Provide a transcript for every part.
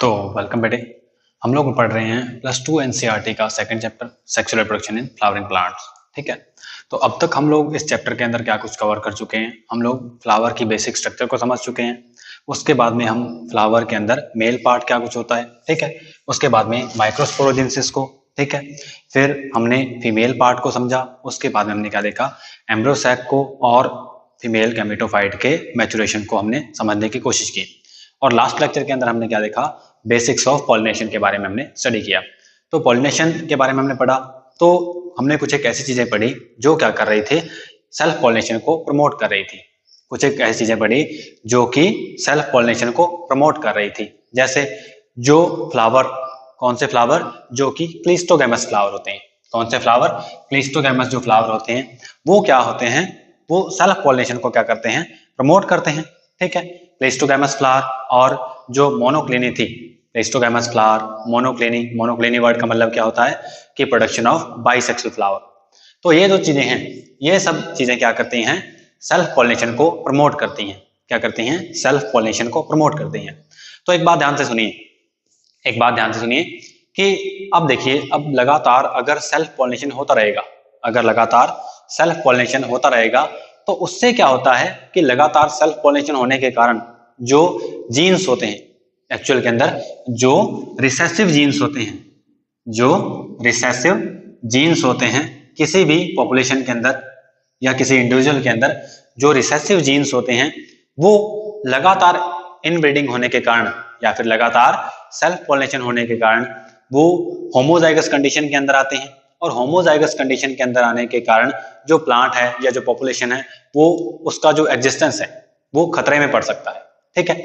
तो वेलकम बेटे। हम लोग पढ़ रहे हैं +2 एनसीईआरटी का second chapter sexual reproduction in flowering plants. ठीक है, तो अब तक हम लोग इस चैप्टर के अंदर क्या कुछ कवर कर चुके हैं। हम लोग फ्लावर की बेसिक स्ट्रक्चर को समझ चुके हैं। उसके बाद में हम फ्लावर के अंदर मेल पार्ट क्या कुछ होता है, ठीक है। उसके बाद में माइक्रोस्पोरोजेंसिस को, ठीक है। फिर हमने फीमेल पार्ट को समझा। उसके बाद में हमने क्या देखा, एम्ब्रियो सैक को और फीमेल गैमेटोफाइट के मैचुरेशन को हमने समझने की कोशिश की। और लास्ट लेक्चर के अंदर हमने क्या देखा, बेसिक्स ऑफ पॉलिनेशन के बारे में हमने स्टडी किया। तो पॉलिनेशन के बारे में हमने पढ़ा, तो हमने कुछ एक ऐसी चीजें पढ़ी जो क्या कर रही थी, सेल्फ पॉलिनेशन को प्रमोट कर रही थी। कुछ एक ऐसी चीजें पढ़ी जो कि सेल्फ पॉलिनेशन को प्रमोट कर रही थी। जैसे जो फ्लावर, कौन से फ्लावर, जो कि क्लिस्टोगैमस फ्लावर होते हैं। कौन से फ्लावर, क्लिस्टोगैमस जो फ्लावर होते हैं वो क्या होते हैं, वो सेल्फ पॉलिनेशन को क्या करते हैं, प्रमोट करते हैं। ठीक है, क्लिस्टोगैमस फ्लावर और जो मोनोक्लिनी थी, क्लिस्टोगैमस फ्लावर, मोनोक्लिनी। मोनोक्लिनी वर्ड का मतलब क्या होता है कि प्रोडक्शन ऑफ बाइसेक्सुअल फ्लावर। तो ये जो चीजें हैं, ये सब चीजें क्या करती हैं, सेल्फ पॉलिनेशन को प्रमोट करती हैं। क्या करती हैं, सेल्फ पॉलिनेशन को प्रमोट करती हैं। तो एक बात ध्यान से सुनिए, एक बात ध्यान से सुनिए कि अब देखिए, अब लगातार अगर सेल्फ पॉलिनेशन होता रहेगा, अगर लगातार सेल्फ पॉलिनेशन होता रहेगा तो उससे क्या होता है कि लगातार सेल्फ पॉलिनेशन होने के कारण जो जीन्स होते हैं एक्चुअल के अंदर, जो रिसेसिव जीन्स होते हैं, जो रिसेसिव जीन्स होते हैं किसी भी पॉपुलेशन के अंदर या किसी इंडिविजुअल के अंदर, जो रिसेसिव जीन्स होते हैं वो लगातार इनब्रीडिंग होने के कारण या फिर लगातार सेल्फ पॉलिनेशन होने के कारण वो होमोजाइगस कंडीशन के अंदर आते हैं। और होमोजाइगस कंडीशन के अंदर आने के कारण जो प्लांट है या जो पॉपुलेशन है वो, उसका जो एग्जिस्टेंस है वो खतरे में पड़ सकता है। ठीक है,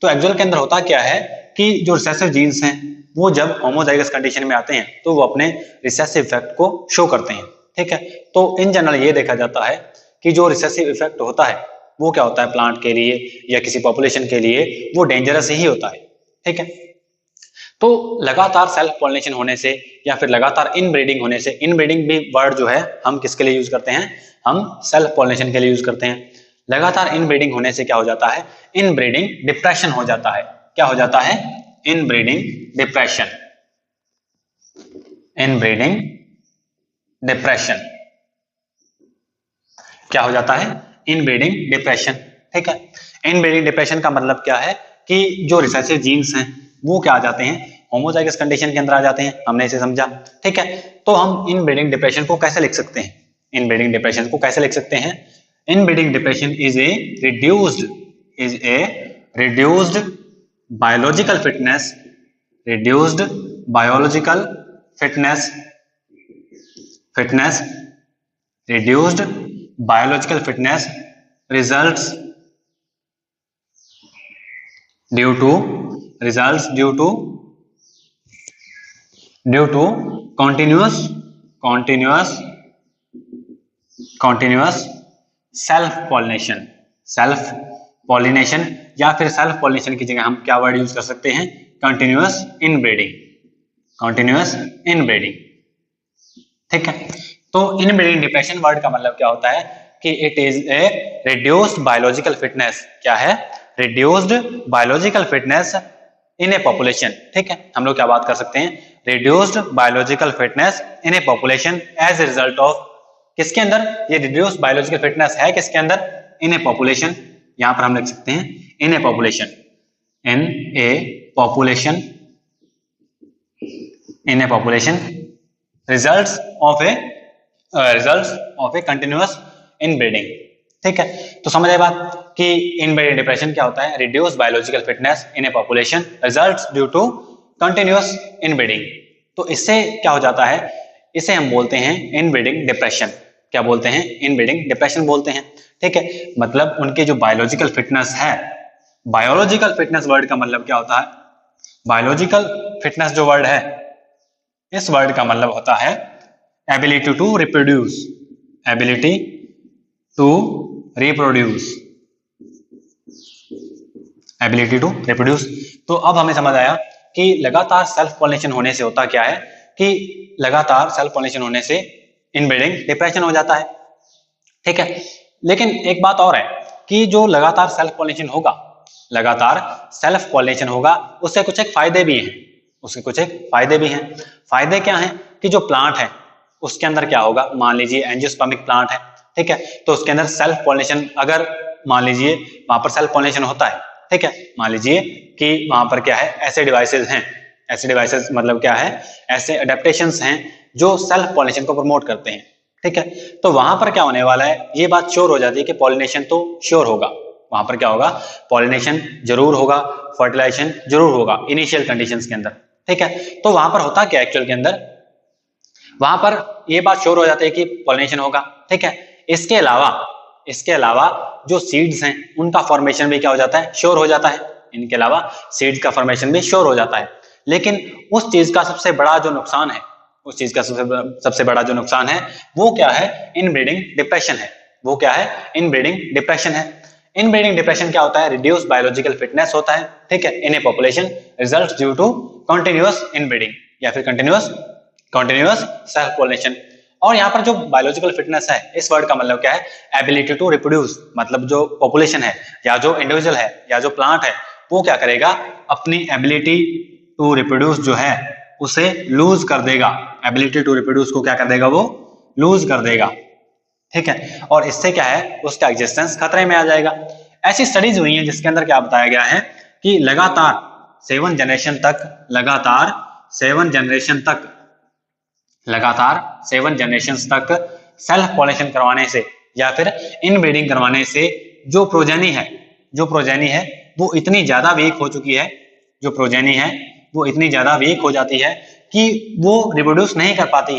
तो एक्चुअल के अंदर होता क्या है कि जो रिसेसिव जीन्स हैं वो जब होमोजाइगस कंडीशन में आते हैं तो वो अपने रिसेसिव इफेक्ट को शो करते हैं। ठीक है, तो इन जनरल ये देखा जाता है कि जो रिसेसिव इफेक्ट होता है वो क्या होता है, प्लांट के लिए या किसी पॉपुलेशन के लिए वो डेंजरस ही होता है। ठीक है, तो लगातार सेल्फ पॉलिनेशन होने से या फिर लगातार इनब्रीडिंग होने से, इनब्रीडिंग भी वर्ड जो है हम किसके लिए यूज करते हैं, हम सेल्फ पॉलिनेशन के लिए यूज करते हैं। लगातार इनब्रीडिंग होने से क्या हो जाता है, इनब्रीडिंग डिप्रेशन हो जाता है। क्या हो जाता है, इनब्रीडिंग डिप्रेशन, इनब्रीडिंग डिप्रेशन। क्या हो जाता है, इनब्रीडिंग डिप्रेशन। ठीक है, इनब्रीडिंग डिप्रेशन का मतलब क्या है कि जो रिसेसिव जीन्स हैं वो क्या आ जाते हैं, होमोजाइगस कंडीशन के अंदर आ जाते हैं। हमने इसे समझा। ठीक है, तो हम इनब्रीडिंग डिप्रेशन को कैसे लिख सकते हैं, इनब्रीडिंग डिप्रेशन को कैसे लिख सकते हैं, inbreeding depression is a reduced biological fitness, reduced biological fitness, reduced biological fitness results due to continuous self pollination या फिर सेल्फ पॉलिनेशन की जगह हम क्या वर्ड यूज कर सकते हैं, कंटिन्यूअस इनब्रीडिंग। ठीक है, तो इनब्रीडिंग डिप्रेशन वर्ड का मतलब क्या होता है कि it is a reduced biological fitness. क्या है, reduced biological fitness in a population. ठीक है, हम लोग क्या बात कर सकते हैं, reduced biological fitness in a population as a result of, किसके अंदर ये रिड्यूस्ड बायोलॉजिकल फिटनेस है, किसके अंदर, इन ए पॉपुलेशन। यहां पर हम लिख सकते हैं in a population, in a population, in a population, results of a continuous inbreeding। ठीक है, तो समझ आए बात कि इनब्रीडिंग डिप्रेशन क्या होता है, reduce biological fitness in a population results due to continuous inbreeding. तो इससे क्या हो जाता है, इसे हम बोलते हैं इनब्रीडिंग डिप्रेशन। क्या बोलते हैं, इनब्रीडिंग डिप्रेशन बोलते हैं। ठीक है, मतलब उनके जो बायोलॉजिकल फिटनेस है, बायोलॉजिकल फिटनेस वर्ड का मतलब क्या होता है, बायोलॉजिकल फिटनेस जो वर्ड है, इस वर्ड का मतलब होता है ability to reproduce, ability to reproduce, ability to reproduce. तो अब हमें समझ आया कि लगातार सेल्फ पॉलिनेशन होने से होता क्या है कि लगातार सेल्फ पॉलिनेशन होने से इनब्रीडिंग डिप्रेशन हो जाता है। ठीक है, लेकिन एक बात और है कि जो लगातार सेल्फ पॉलिनेशन होगा लगातार सेल्फ पॉलिनेशन होगा, उससे कुछ एक फायदे भी हैं, उसके कुछ एक फायदे भी हैं। फायदे क्या हैं कि जो प्लांट है उसके अंदर क्या होगा, मान लीजिए एंजियोस्पर्मिक प्लांट है, ठीक है, तो उसके अंदर सेल्फ पॉलिनेशन, अगर मान लीजिए वहां पर सेल्फ पॉलिनेशन होता है, ठीक है, मान लीजिए कि वहां पर क्या है, ऐसे डिवाइसेस हैं, ऐसे डिवाइसेस मतलब क्या है, ऐसे अडेप्टेशंस हैं जो सेल्फ पॉलिनेशन को प्रमोट करते हैं, ठीक है, तो वहां पर क्या होने वाला है, ये बात श्योर हो जाती है कि पॉलिनेशन तो श्योर होगा, वहां पर क्या होगा, पॉलिनेशन जरूर होगा, फर्टिलाइजेशन जरूर होगा इनिशियल कंडीशंस के अंदर, ठीक है। तो वहां पर होता क्या एक्चुअल के अंदर, वहां पर ये बात श्योर हो जाती है कि पॉलिनेशन होगा, ठीक है। इसके अलावा जो सीड्स हैं उनका फॉर्मेशन भी क्या हो जाता है, श्योर हो जाता है, इनके अलावा सीड्स का फॉर्मेशन भी श्योर हो जाता है। लेकिन उस चीज का सबसे बड़ा जो नुकसान है, उस चीज का सबसे बड़ा जो नुकसान है वो क्या है, इनब्रीडिंग डिप्रेशन है। वो क्या है, इनब्रीडिंग डिप्रेशन है। इनब्रीडिंग डिप्रेशन क्या होता है, रिड्यूस बायोलॉजिकल फिटनेस होता है, ठीक है, in a population results due to continuous inbreeding या फिर कंटिन्यूअस सेल्फ पॉलिनेशन। और यहाँ पर जो बायोलॉजिकल फिटनेस है, इस वर्ड का मतलब क्या है, एबिलिटी टू रिप्रोड्यूस, मतलब जो पॉपुलेशन है या जो इंडिविजुअल है या जो प्लांट है वो क्या करेगा, अपनी एबिलिटी टू रिप्रोड्यूस जो है उसे लूज कर देगा, एबिलिटी टू रिप्रोड्यूस को क्या कर देगा, वो लूज कर देगा, ठीक है, और इससे क्या है, उसका एग्जिस्टेंस खतरे में आ जाएगा। ऐसी स्टडीज हुई हैं जिसके अंदर क्या बताया गया है कि लगातार 7 जनरेशन तक सेल्फ पॉलिनेशन करवाने से या फिर इनब्रीडिंग करवाने से जो प्रोजेनी है वो इतनी ज्यादा वीक हो चुकी है, जो प्रोजेनी है वो इतनी ज्यादा वीक हो जाती है कि वो रिप्रोड्यूस नहीं कर पाती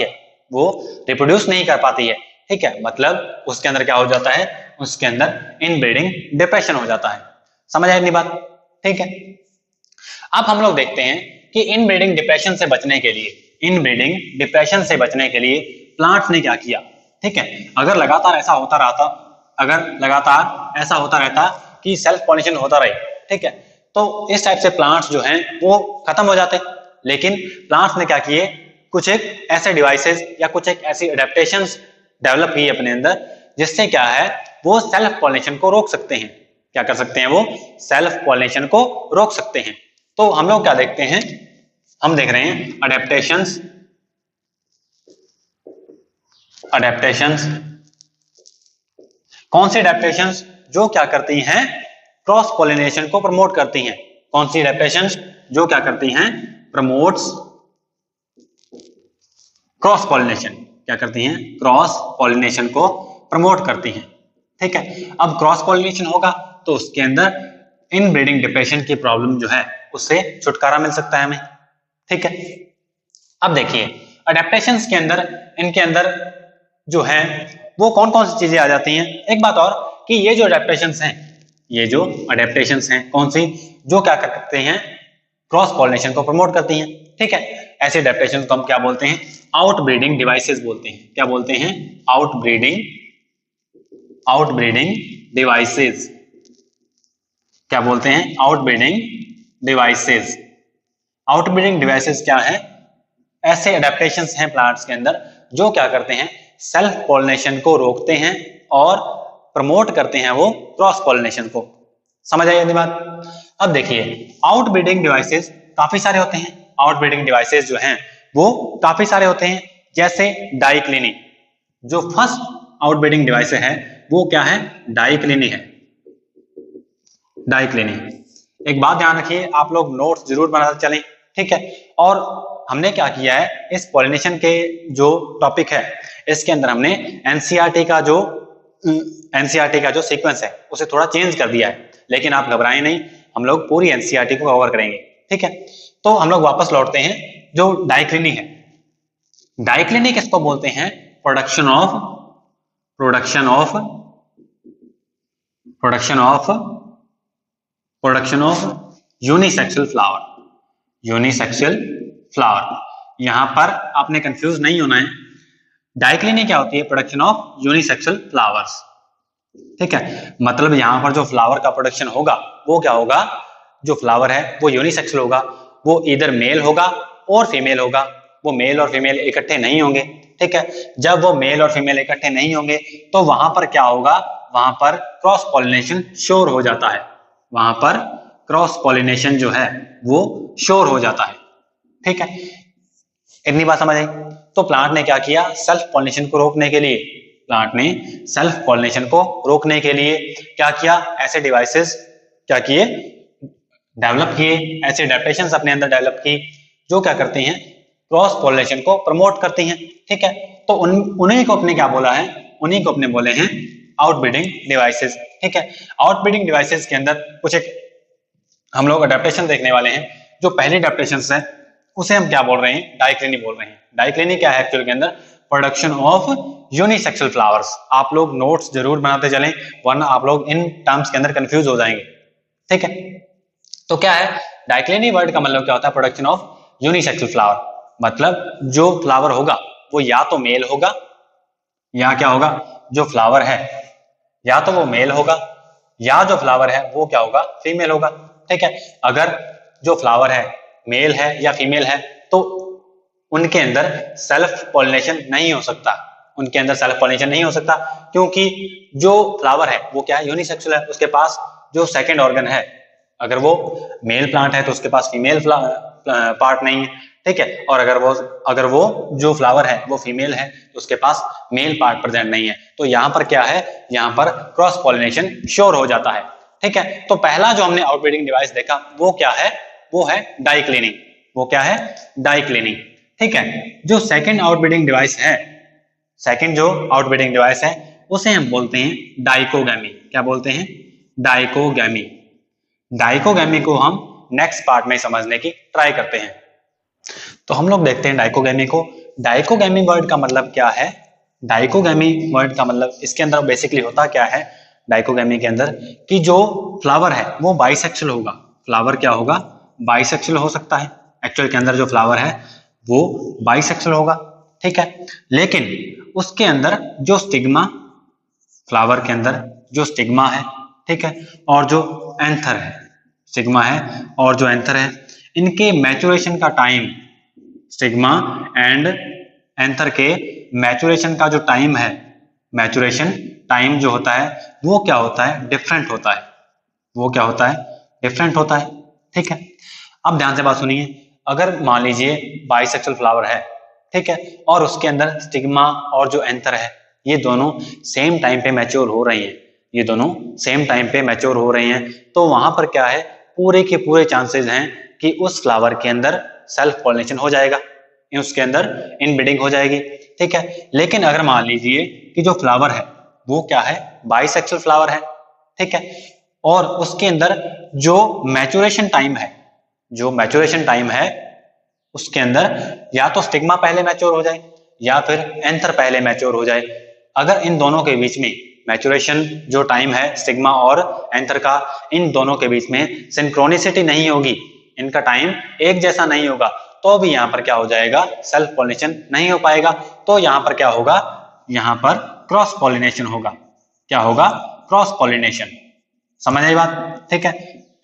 है, ठीक है, मतलब उसके अंदर क्या हो जाता है, उसके अंदर इनब्रीडिंग डिप्रेशन हो जाता है। समझ आई इतनी बात, ठीक है। अब हम लोग देखते हैं कि इनब्रीडिंग डिप्रेशन से बचने के लिए प्लांट्स ने क्या किया, ठीक है। अगर लगातार ऐसा होता रहता कि सेल्फ पॉलिनेशन होता रहे, ठीक है, तो इस टाइप से प्लांट्स जो हैं वो खत्म हो जाते। लेकिन प्लांट्स ने क्या किए, कुछ एक ऐसे डिवाइसेस या कुछ एक ऐसी एडेप्टेशंस डेवलप की अपने अंदर, जिससे क्या है, वो सेल्फ पॉलिनेशन को रोक सकते हैं। क्या कर सकते हैं, वो सेल्फ पॉलिनेशन को रोक सकते हैं। तो हम लोग क्या देखते हैं, हम देख रहे हैं अडेप्टेशंस कौन सी अडेप्टेशंस जो क्या करती हैं, क्रॉस पॉलिनेशन को प्रमोट करती हैं। कौन सी अडेप्टेशंस जो क्या करती हैं, प्रमोट्स क्रॉस पॉलिनेशन, क्या करती हैं, क्रॉस पॉलिनेशन को प्रमोट करती हैं, ठीक है। अब क्रॉस पॉलिनेशन होगा तो उसके अंदर इनब्रीडिंग डिप्रेशन की प्रॉब्लम जो है उससे छुटकारा मिल सकता है हमें, ठीक है। अब देखिए अडेप्टेशंस के अंदर, इनके अंदर जो है वो कौन कौन सी चीजें आ जाती हैं। एक बात और कि ये जो अडेप्टेशंस हैं कौन सी, जो क्या करते हैं, क्रॉस पॉलिनेशन को प्रमोट करती हैं, ठीक है। ऐसे अडेप्टेशंस को हम क्या बोलते हैं, आउटब्रीडिंग डिवाइसेस बोलते हैं। क्या बोलते हैं, आउटब्रीडिंग डिवाइसेस। क्या बोलते हैं, आउटब्रीडिंग डिवाइसेस क्या है, ऐसे अडेप्टेशंस हैं प्लांट्स के अंदर जो क्या करते हैं, सेल्फ पॉलिनेशन को रोकते हैं और प्रमोट करते हैं वो क्रॉस पॉलिनेशन को। समझ आई ये बात। अब देखिए आउटब्रीडिंग डिवाइसेस काफी सारे होते हैं। आउटब्रीडिंग डिवाइसेस जो हैं वो काफी सारे होते हैं, जैसे डाइक्लिनी। जो फर्स्ट आउटब्रीडिंग डिवाइस है वो क्या है, डाइक्लिनी है। डाइक्लिनी, एक बात ध्यान रखिए, आप लोग नोट्स जरूर बनाते चलें, ठीक है। और हमने क्या किया है, इस पॉलिनेशन के जो टॉपिक है इसके अंदर हमने एनसीईआरटी का जो सीक्वेंस है उसे थोड़ा चेंज कर दिया है, लेकिन आप घबराएं नहीं, हम लोग पूरी एनसीईआरटी को कवर करेंगे, ठीक है। तो हम लोग वापस लौटते हैं, जो डाइक्लिनी है, डाइक्लिनी किसको बोलते हैं, प्रोडक्शन ऑफ यूनिसेक्सुअल फ्लावर। यहां पर आपने कंफ्यूज नहीं होना है, डाइक्लिनी क्या होती है, प्रोडक्शन ऑफ यूनिसेक्सुअल फ्लावर्स, ठीक है। मतलब यहां पर जो फ्लावर का प्रोडक्शन होगा वो क्या होगा, जो फ्लावर है वो यूनिसेक्सुअल होगा, वो इधर मेल होगा और फीमेल होगा, वो मेल और फीमेल इकट्ठे नहीं होंगे, ठीक है। जब वो मेल और फीमेल इकट्ठे नहीं होंगे तो वहां पर क्या होगा, वहां पर क्रॉस पॉलिनेशन श्योर हो जाता है, वहां पर क्रॉस पॉलिनेशन जो है वो श्योर हो जाता है। ठीक है, इतनी बात समझ आई। तो प्लांट ने क्या किया, सेल्फ पॉलिनेशन को रोकने के लिए, प्लांट ने सेल्फ पॉलिनेशन को रोकने के लिए क्या किया, ऐसे डिवाइसेस क्या किए, डेवलप किए, ऐसे एडेप्टेशंस अपने अंदर डेवलप की जो क्या करती हैं, क्रॉस पॉलिनेशन को प्रमोट करती हैं। ठीक है, तो उन्हीं को अपने क्या बोला है, उन्हीं को अपने बोले हैं आउटब्रीडिंग डिवाइसेस। ठीक है, आउटब्रीडिंग डिवाइसेस के अंदर कुछ एक हम लोग अडेप्टेशन देखने वाले हैं। जो पहली अडेप्टेशन है उसे हम क्या बोल रहे हैं, डाइक्लिनी बोल रहे हैं। डाइक्लिनी क्या है एक्चुअल के अंदर, प्रोडक्शन ऑफ यूनिसेक्सुअल फ्लावर्स। आप लोग नोट्स जरूर बनाते चलें, वरना आप लोग इन टर्म्स के अंदर कंफ्यूज हो जाएंगे। ठीक है, तो क्या है डाइक्लिनी वर्ड का मतलब क्या होता है, प्रोडक्शन ऑफ यूनिसेक्सुअल फ्लावर, मतलब जो फ्लावर होगा वो या तो मेल होगा या क्या होगा, जो फ्लावर है या तो वो मेल होगा या जो फ्लावर है वो क्या होगा, फीमेल होगा। ठीक है, अगर जो फ्लावर है मेल है या फीमेल है तो उनके अंदर सेल्फ पॉलिनेशन नहीं हो सकता, उनके अंदर सेल्फ पॉलिनेशन नहीं हो सकता, क्योंकि जो फ्लावर है वो क्या है, यूनिसेक्सुअल है, उसके पास जो सेकंड ऑर्गन है, अगर वो मेल प्लांट है तो उसके पास फीमेल पार्ट नहीं है। ठीक है, और अगर वो जो फ्लावर है वो फीमेल है तो उसके पास मेल पार्ट प्रेजेंट नहीं है। तो यहाँ पर क्या है, यहाँ पर क्रॉस पॉलिनेशन श्योर हो जाता है। ठीक है, तो पहला जो हमने आउटब्रीडिंग डिवाइस देखा वो क्या है, वो है डाइक्लिनिंग। वो क्या है, डाइक्लिनिंग। ठीक है, जो सेकंड आउटब्रीडिंग डिवाइस है, सेकंड जो आउटब्रीडिंग डिवाइस है उसे हम बोलते हैं डाइकोगैमी। क्या बोलते हैं, डाइकोगैमी। डाइकोगैमी को हम नेक्स्ट पार्ट में समझने की ट्राई करते हैं। तो हम लोग देखते हैं डाइकोगैमी को। डाइकोगैमी वर्ड का मतलब क्या है, डाइकोगैमी वर्ड का मतलब इसके अंदर बेसिकली होता क्या है, डाइकोगैमी के अंदर कि जो फ्लावर है वो बाइसेक्सुअल होगा। फ्लावर क्या होगा, बाइसेक्सुअल हो सकता है, एक्चुअल के अंदर जो फ्लावर है वो बाइसेक्सुअल होगा। ठीक है, लेकिन उसके अंदर जो स्टिग्मा, फ्लावर के अंदर जो स्टिग्मा है, ठीक है, और जो एंथर है, स्टिग्मा है और जो एंथर है, इनके मैचुरेशन का टाइम, स्टिग्मा एंड एंथर के मैचुरेशन का जो टाइम है, मैचुरेशन टाइम जो होता है वो क्या होता है, डिफरेंट होता है। वो क्या होता है, डिफरेंट होता है। ठीक है, अब ध्यान से बात सुनिए, अगर मान लीजिए बाइसेक्सुअल फ्लावर है, ठीक है, और उसके अंदर स्टिग्मा और जो एंथर है ये दोनों सेम टाइम पे मैच्योर हो रही हैं, ये दोनों सेम टाइम पे मैच्योर हो रही हैं, तो वहां पर क्या है, पूरे के पूरे चांसेस हैं कि उस फ्लावर के अंदर सेल्फ पॉलिनेशन हो जाएगा, उसके अंदर इनब्रीडिंग हो जाएगी। ठीक है, लेकिन अगर मान लीजिए कि जो फ्लावर है वो क्या है, बाइसेक्सुअल फ्लावर है, ठीक है, और उसके अंदर जो मैचुरेशन टाइम है, जो मैचुरेशन टाइम है उसके अंदर या तो स्टिग्मा पहले मैच्योर हो जाए या फिर एंथर पहले मैच्योर हो जाए। अगर इन दोनों के बीच में मैचुरेशन जो टाइम है स्टिग्मा और एंथर का, इन दोनों के बीच में सिंक्रोनिसिटी नहीं होगी, इनका टाइम एक जैसा नहीं होगा, तो भी यहाँ पर क्या हो जाएगा, सेल्फ पॉलिनेशन नहीं हो पाएगा। तो यहाँ पर क्या होगा, यहाँ पर क्रॉस पॉलिनेशन होगा। क्या होगा, क्रॉस पॉलिनेशन। समझ आई बात। ठीक है,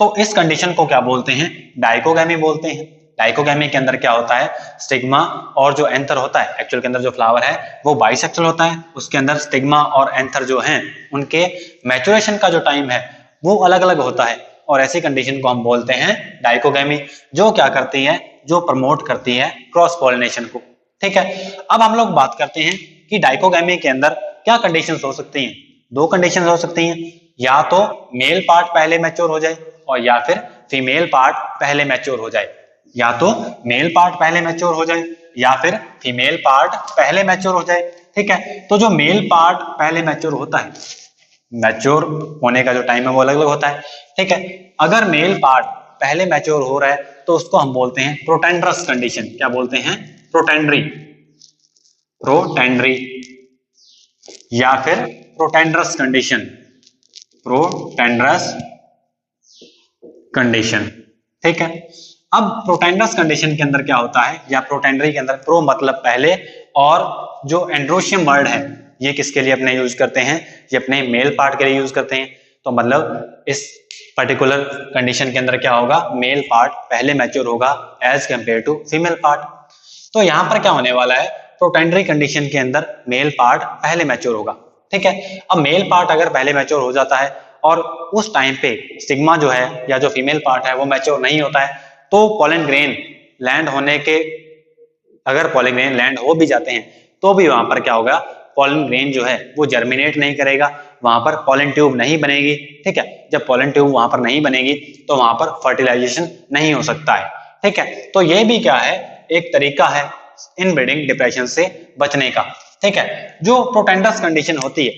तो इस कंडीशन को क्या बोलते हैं, डाइकोगैमी बोलते हैं। डाइकोगैमी के अंदर क्या होता है, स्टिग्मा और जो एंथर होता है, एक्चुअल के अंदर जो फ्लावर है वो बाइसेक्सुअल होता है, उसके अंदर स्टिग्मा और एंथर जो हैं उनके मैचुरेशन का जो टाइम है वो अलग अलग होता है, और ऐसी कंडीशन को हम बोलते हैं डाइकोगैमी, जो क्या करती है, जो प्रमोट करती है क्रॉस पॉलिनेशन को। ठीक है, अब हम लोग बात करते हैं कि डाइकोगैमी के अंदर क्या कंडीशंस हो सकती हैं। दो कंडीशंस हो सकती हैं, या तो मेल पार्ट पहले मैच्योर हो जाए और या फिर फीमेल पार्ट पहले मैच्योर हो जाए, या तो मेल पार्ट पहले मैच्योर हो जाए या फिर फीमेल पार्ट पहले मैच्योर हो जाए। ठीक है, तो जो मेल पार्ट पहले मैच्योर होता है, मैच्योर होने का जो टाइम है वो अलग अलग होता है। ठीक है, अगर मेल पार्ट पहले मैच्योर हो रहा है तो उसको हम बोलते हैं प्रोटेंडरस कंडीशन। क्या बोलते हैं, प्रोटेंडरी, प्रोटेंडरी या फिर प्रोटेंडरस कंडीशन, प्रोटेंडरस कंडीशन। ठीक है, अब प्रोटेंडरस कंडीशन के अंदर क्या होता है, या प्रोटेंडरी के अंदर, प्रो मतलब पहले, और जो एंड्रोशियम वर्ड है ये किसके लिए अपने यूज करते हैं, ये अपने मेल पार्ट के लिए यूज करते हैं। तो मतलब इस पर्टिकुलर कंडीशन के अंदर क्या होगा, मेल पार्ट पहले मैच्योर होगा as compared to female part. तो यहां पर क्या होने वाला है, प्रोटेंडरी कंडीशन के अंदर मेल पार्ट पहले मैच्योर होगा। ठीक है, अब मेल पार्ट अगर पहले मैच्योर हो जाता है और उस टाइम पे स्टिग्मा जो है या जो फीमेल पार्ट है वो मैच्योर नहीं होता है, तो पॉलन ग्रेन लैंड होने के, अगर पॉलन ग्रेन लैंड हो भी जाते हैं तो भी वहां पर क्या होगा, पॉलन ग्रेन जो है वो जर्मिनेट नहीं करेगा, वहां पर पॉलन ट्यूब नहीं बनेगी। ठीक है, जब पॉलन ट्यूब वहां पर नहीं बनेगी तो वहां पर फर्टिलाइजेशन नहीं हो सकता है। ठीक है, तो ये भी क्या है, एक तरीका है इनब्रीडिंग डिप्रेशन से बचने का। ठीक है, जो प्रोटेंडर्स कंडीशन होती है,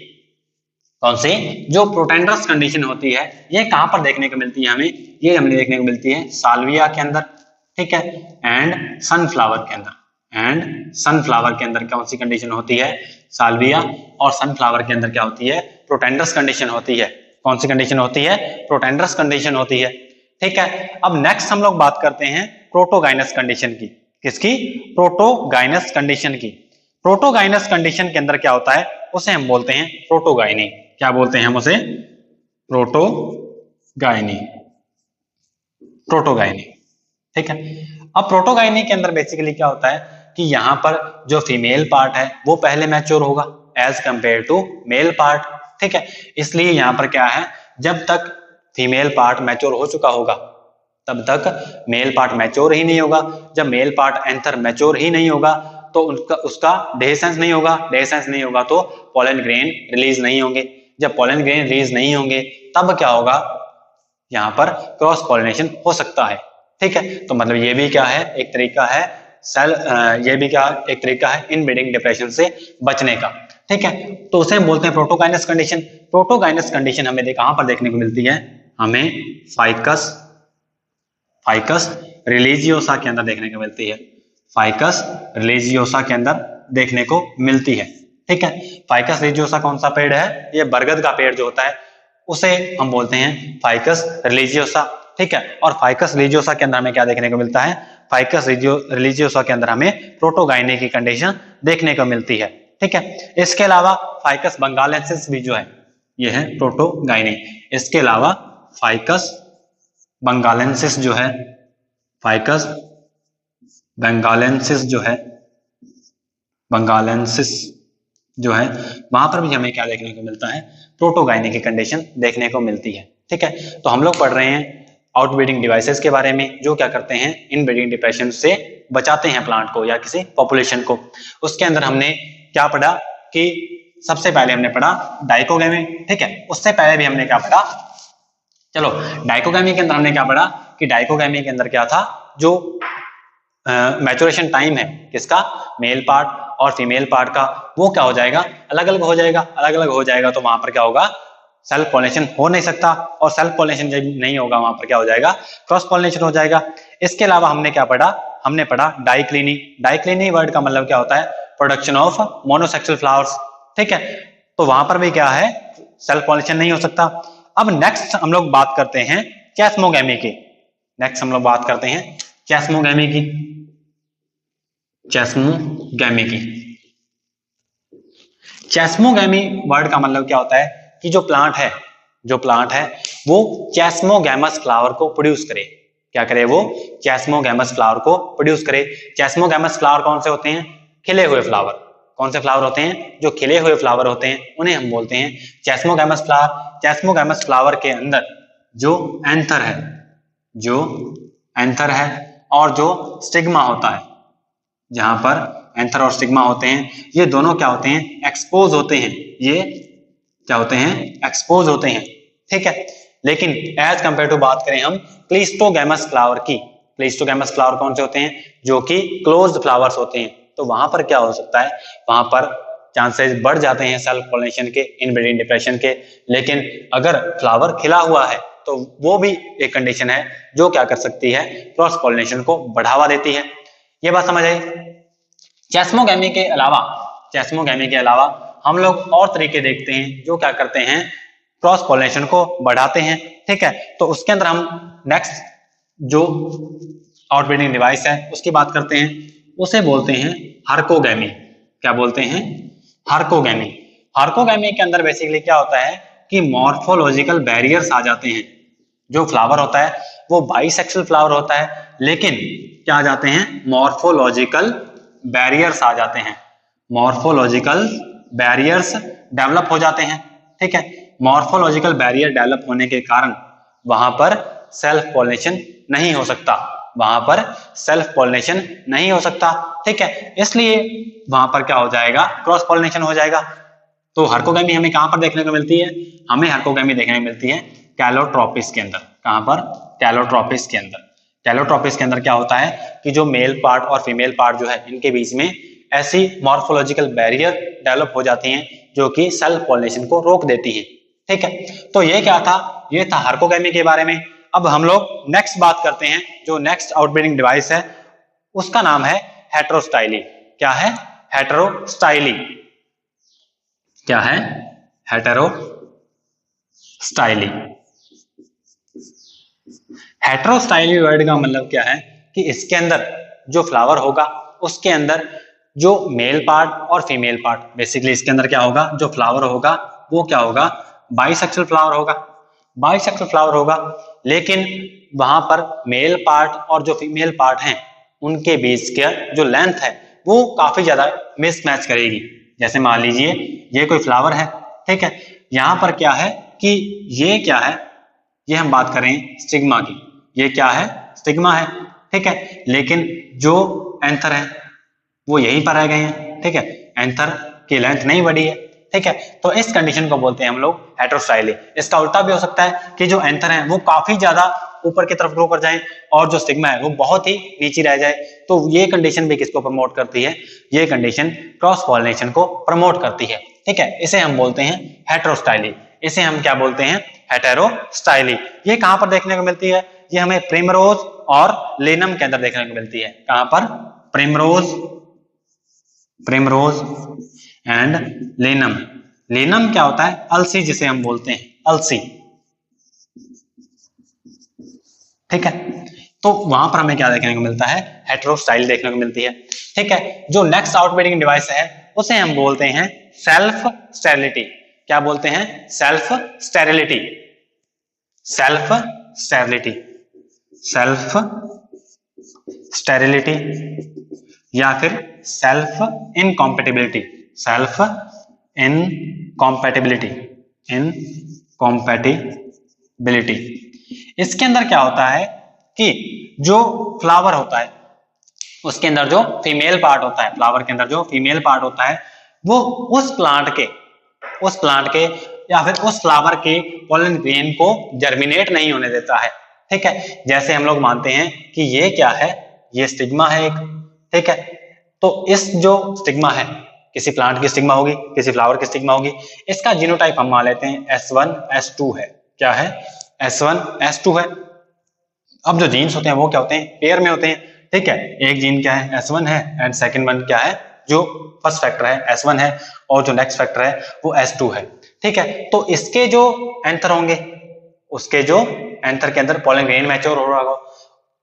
कौन सी, जो प्रोटेंडर्स कंडीशन होती है, ये कहां पर देखने को मिलती है हमें, ये हमें देखने को मिलती है साल्विया के अंदर। ठीक है, एंड सनफ्लावर के अंदर, एंड सनफ्लावर के अंदर कौन सी कंडीशन होती है, साल्विया, और सनफ्लावर के अंदर क्या होती है, प्रोटेंडर्स कंडीशन होती है। कौन सी कंडीशन होती है, प्रोटेंडर्स कंडीशन होती है। ठीक है, अब नेक्स्ट हम लोग बात करते हैं प्रोटोगाइनस कंडीशन की। किसकी, प्रोटोगाइनस कंडीशन की। प्रोटोगाइनस कंडीशन के अंदर क्या होता है, उसे हम बोलते हैं प्रोटोगाइनी। क्या बोलते हैं हम उसे, प्रोटोगाइनी, प्रोटोगाइनी। ठीक है, अब प्रोटोगाइनी के अंदर बेसिकली क्या होता है कि यहाँ पर जो फीमेल पार्ट है वो पहले मैच्योर होगा as compared to male part. ठीक है, इसलिए यहाँ पर क्या है, जब तक फीमेल पार्ट मैच्योर हो चुका होगा तब तक मेल पार्ट मैच्योर ही नहीं होगा। जब मेल पार्ट एंथर मैच्योर ही नहीं होगा तो उसका डेसेंस नहीं होगा, डेसेंस नहीं होगा तो पॉलन ग्रेन रिलीज नहीं होंगे। जब पॉलन ग्रेन रिलीज नहीं होंगे तब क्या होगा, यहाँ पर क्रॉस पॉलिनेशन हो सकता है। ठीक है, तो मतलब ये भी क्या है, एक तरीका है ये भी क्या एक तरीका है इनब्रीडिंग डिप्रेशन से बचने का। ठीक है, तो उसे हम बोलते हैं प्रोटोगाइनस कंडीशन। प्रोटोगाइनस कंडीशन हमें कहां पर देखने को मिलती है, हमें फाइकस रिलीजियोसा के अंदर देखने को मिलती है। फाइकस रिलीजियोसा के अंदर देखने को मिलती है। ठीक है, फाइकस रिलीजियोसा कौन सा पेड़ है, ये बरगद का पेड़ जो होता है उसे हम बोलते हैं फाइकस रिलीजियोसा। ठीक है, और फाइकस रिलीजियोसा के अंदर हमें क्या देखने को मिलता है, फाइकस रिलीजियोसा के अंदर हमें प्रोटोगाइनी की कंडीशन देखने को मिलती है। ठीक है, इसके अलावा फाइकस बंगालेंसिस भी जो है ये है प्रोटोगाइनी। इसके अलावा फाइकस बंगालेंसिस जो है, फाइकस बेंगालेंसिस जो है, बंगालेंसिस जो है, वहां पर भी हमें क्या देखने को मिलता है, प्रोटोगाइनी की कंडीशन देखने को मिलती है। ठीक है, तो हम लोग पढ़ रहे हैं आउटब्रीडिंग डिवाइसेस के बारे में जो क्या करते हैं, इनब्रीडिंग डिप्रेशन से बचाते हैं प्लांट को या किसी पॉपुलेशन को। उसके अंदर हमने क्या पढ़ा कि सबसे पहले हमने पढ़ा डाइकोगैमी। ठीक है, उससे पहले भी हमने क्या पढ़ा, चलो डाइकोगैमी के अंदर हमने क्या पढ़ा कि डाइकोगैमी के अंदर क्या था, जो मैचुरेशन टाइम है किसका, मेल पार्ट और फीमेल पार्ट का, वो क्या हो जाएगा, अलग अलग हो जाएगा। अलग अलग हो जाएगा तो वहां पर क्या होगा, सेल्फ पॉलिनेशन हो नहीं सकता, और सेल्फ पॉलिनेशन जब नहीं होगा वहां पर क्या हो जाएगा, क्रॉस पॉलिनेशन हो जाएगा। इसके अलावा हमने क्या पढ़ा, हमने पढ़ा डाइक्लिनी। डाइक्लिनी वर्ड का मतलब क्या होता है, प्रोडक्शन ऑफ मोनोसेक्सुअल फ्लावर्स। ठीक है, तो वहां पर भी क्या है, सेल्फ पॉलिनेशन नहीं हो सकता। अब नेक्स्ट हम लोग बात करते हैं चैस्मोगैमी की। नेक्स्ट हम लोग बात करते हैं चैस्मोगैमी की। चैस्मोगैमी की, चैस्मोगैमी वर्ड का मतलब क्या होता है कि जो प्लांट है वो चैस्मोगैमस फ्लावर को प्रोड्यूस करे। क्या करे, वो चैस्मोगैमस फ्लावर को प्रोड्यूस करे। चैस्मोगैमस फ्लावर कौन से होते हैं, खिले हुए फ्लावर। कौन से फ्लावर होते हैं, जो खिले हुए फ्लावर होते हैं उन्हें हम बोलते हैं चैस्मोगैमस फ्लावर। चैस्मोगैमस फ्लावर के अंदर जो एंथर है और जो स्टिग्मा होता है, जहां पर एंथर और स्टिग्मा होते हैं, ये दोनों क्या होते हैं, एक्सपोज होते हैं। ये क्या होते हैं, एक्सपोज होते हैं। ठीक है, लेकिन एज कंपेयर टू बात करें हम क्लिस्टोगैमस फ्लावर की, क्लिस्टोगैमस फ्लावर कौन से होते हैं, जो कि क्लोज्ड फ्लावर्स होते हैं, तो वहां पर क्या हो सकता है, वहां पर चांसेस बढ़ जाते हैं सेल्फ पॉलिनेशन के, इनब्रीडिंग डिप्रेशन के। लेकिन अगर फ्लावर खिला हुआ है तो वो भी एक कंडीशन है जो क्या कर सकती है, क्रॉस पॉलिनेशन को बढ़ावा देती है। ये बात समझ आई। चैस्मोगैमी के अलावा हम लोग और तरीके देखते हैं जो क्या करते हैं, क्रॉस पॉलिनेशन को बढ़ाते हैं। ठीक है, तो उसके अंदर हम नेक्स्ट जो आउटब्रीडिंग डिवाइस है उसकी बात करते हैं, उसे बोलते हैं हर्कोगैमी। क्या बोलते हैं, हर्कोगैमी। हर्कोगैमी के अंदर बेसिकली क्या होता है कि मॉर्फोलॉजिकल बैरियर्स आ जाते हैं। जो फ्लावर होता है वो बाइसेक्सुअल फ्लावर होता है, लेकिन क्या आ जाते हैं, मॉर्फोलॉजिकल बैरियर्स आ जाते हैं। मॉर्फोलॉजिकल बैरियर्स डेवलप हो जाते हैं। ठीक है, मॉर्फोलॉजिकल बैरियर डेवलप होने के कारण वहां पर सेल्फ पॉलिनेशन नहीं हो सकता, वहां पर सेल्फ पॉलिनेशन नहीं हो सकता, ठीक है। इसलिए वहां पर क्या हो जाएगा, क्रॉस पॉलिनेशन हो जाएगा। तो हर्कोगेमी हमें कहां पर देखने को मिलती है, हमें हर्कोगेमी देखने को मिलती है कैलोट्रोपिस के अंदर। कहां पर, कैलोट्रोपिस के अंदर। कैलोट्रोपिस के अंदर क्या होता है कि जो मेल पार्ट और फीमेल पार्ट जो है इनके बीच में ऐसी मॉर्फोलॉजिकल बैरियर डेवलप हो जाती हैं जो कि सेल्फ पॉलिनेशन को रोक देती है, ठीक है। तो ये क्या था, ये था हर्कोगेमी के बारे में। अब हम लोग नेक्स्ट बात करते हैं, जो नेक्स्ट आउटब्रीडिंग डिवाइस है उसका नाम है हेटेरोस्टाइली। क्या है, हेटेरोस्टाइली। क्या है, हेटेरोस्टाइली। हेटेरोस्टाइली वर्ड का मतलब क्या है कि इसके अंदर जो फ्लावर होगा उसके अंदर जो मेल पार्ट और फीमेल पार्ट, बेसिकली इसके अंदर क्या होगा, जो फ्लावर होगा वो क्या होगा, बाइसेक्सुअल फ्लावर होगा, बाइसेक्सुअल फ्लावर होगा। लेकिन वहां पर मेल पार्ट और जो फीमेल पार्ट हैं उनके बीच का जो लेंथ है वो काफी ज्यादा मिसमैच करेगी। जैसे मान लीजिए ये कोई फ्लावर है, ठीक है, यहां पर क्या है कि ये क्या है, ये हम बात करें स्टिग्मा की, ये क्या है, स्टिग्मा है, ठीक है। लेकिन जो एंथर है वो यहीं पर रह गए हैं, ठीक है, एंथर की लेंथ नहीं बढ़ी है, ठीक है। तो इस कंडीशन को बोलते हैं हम लोग हेटेरोस्टाइली। इसका उल्टा भी हो सकता है कि जो एंथर है वो काफी ज्यादा ऊपर की तरफ ग्रो कर जाए और जो स्टिग्मा है वो बहुत ही नीचे रह जाए। तो ये कंडीशन भी किसको प्रमोट करती है, ये कंडीशन क्रॉस पॉलिनेशन को प्रमोट करती है, ठीक है। इसे हम बोलते हैं हेटेरोस्टाइली। इसे हम क्या बोलते हैं, हेटेरोस्टाइली। ये कहां पर देखने को मिलती है, ये हमें प्रिमरोज और लिनम के अंदर देखने को मिलती है। कहां पर, प्रिमरोज एंड लिनम। लिनम क्या होता है, अलसी जिसे हम बोलते हैं, अलसी, ठीक है। तो वहां पर हमें क्या देखने को मिलता है, हेटेरोस्टाइल देखने को मिलती है, ठीक है। जो नेक्स्ट आउटब्रीडिंग डिवाइस है उसे हम बोलते हैं सेल्फ स्टेरिलिटी। क्या बोलते हैं, self sterility. Self sterility, self sterility या फिर self incompatibility, self incompatibility, incompatibility. इसके अंदर क्या होता है कि जो फ्लावर होता है उसके अंदर जो फीमेल पार्ट होता है, फ्लावर के अंदर जो फीमेल पार्ट होता है वो उस प्लांट के या फिर उस फ्लावर के पोलन ग्रेन को जर्मिनेट नहीं होने देता है, ठीक है। जैसे हम लोग मानते हैं कि ये क्या है, ये स्टिग्मा है एक, ठीक है। तो इस जो स्टिग्मा है, किसी प्लांट की स्टिग्मा होगी, किसी फ्लावर की स्टिग्मा होगी, इसका जीनोटाइप हम मान लेते हैं S1 S2 है। क्या है, S1 S2 है। अब जो जीन्स होते हैं वो क्या होते हैं, पेयर में होते हैं, ठीक है। एक जीन क्या है, S1 है एंड सेकंड वन क्या है, जो फर्स्ट फैक्टर है S1 है और जो नेक्स्ट फैक्टर है वो S2 है, ठीक है। तो इसके जो एंथर होंगे, उसके जो एंथर के अंदर पोलन ग्रेन मैच्योर हो रहा होगा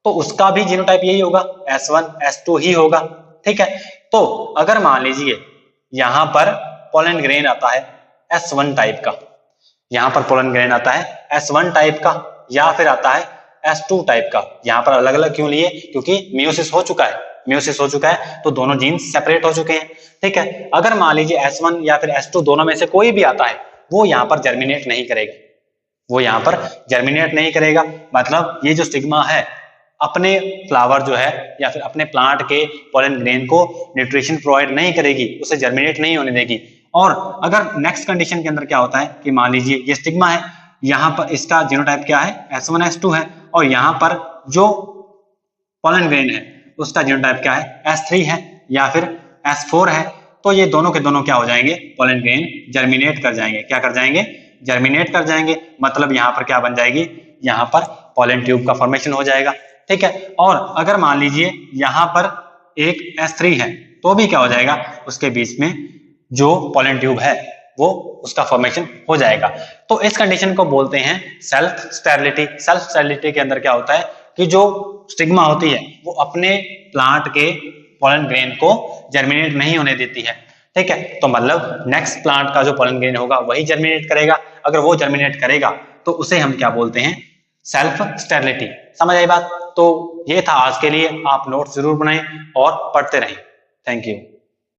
तो उसका भी जीनोटाइप यही होगा, S1 S2 ही होगा, ठीक है। तो अगर मान लीजिए यहां पर पोलन ग्रेन आता है S1 टाइप का, यहां पर पोलन ग्रेन आता है S1 टाइप का या फिर आता है S2 टाइप का। यहां पर अलग अलग क्यों लिए, क्योंकि मियोसिस हो चुका है, मियोसिस हो चुका है तो दोनों जीन सेपरेट हो चुके हैं, ठीक है। अगर मान लीजिए S1 या फिर S2 दोनों में से कोई भी आता है वो यहां पर जर्मिनेट नहीं करेगा, वो यहां पर जर्मिनेट नहीं करेगा। मतलब ये जो स्टिग्मा है अपने फ्लावर जो है या फिर अपने प्लांट के पोलन ग्रेन को न्यूट्रिशन प्रोवाइड नहीं करेगी, उसे जर्मिनेट नहीं होने देगी। और अगर नेक्स्ट कंडीशन के अंदर क्या होता है कि मान लीजिए ये स्टिग्मा है, यहां पर इसका जीनोटाइप क्या है, S1 S2 है और यहां पर जो पोलन ग्रेन है उसका जीनोटाइप क्या है, S3 है या फिर S4 है। तो ये दोनों के दोनों क्या हो जाएंगे, पोलन ग्रेन जर्मिनेट कर जाएंगे। क्या कर जाएंगे, जर्मिनेट कर जाएंगे। मतलब यहां पर क्या बन जाएगी, यहां पर पोलन ट्यूब का फॉर्मेशन हो जाएगा, ठीक है। और अगर मान लीजिए यहां पर एक S3 है तो भी क्या हो जाएगा, उसके बीच में जो पोलन ट्यूब है वो उसका फॉर्मेशन हो जाएगा। तो इस कंडीशन को बोलते हैं सेल्फ स्टेरिलिटी। सेल्फ स्टेरिलिटी के अंदर क्या होता है कि जो स्टिग्मा होती है वो अपने प्लांट के पोलन ग्रेन को जर्मिनेट नहीं होने देती है, ठीक है। तो मतलब नेक्स्ट प्लांट का जो पोलन ग्रेन होगा वही जर्मिनेट करेगा। अगर वो जर्मिनेट करेगा तो उसे हम क्या बोलते हैं, सेल्फ स्टेरिलिटी। समझ आई बात। तो ये था आज के लिए, आप नोट्स जरूर बनाएं और पढ़ते रहें। Thank you.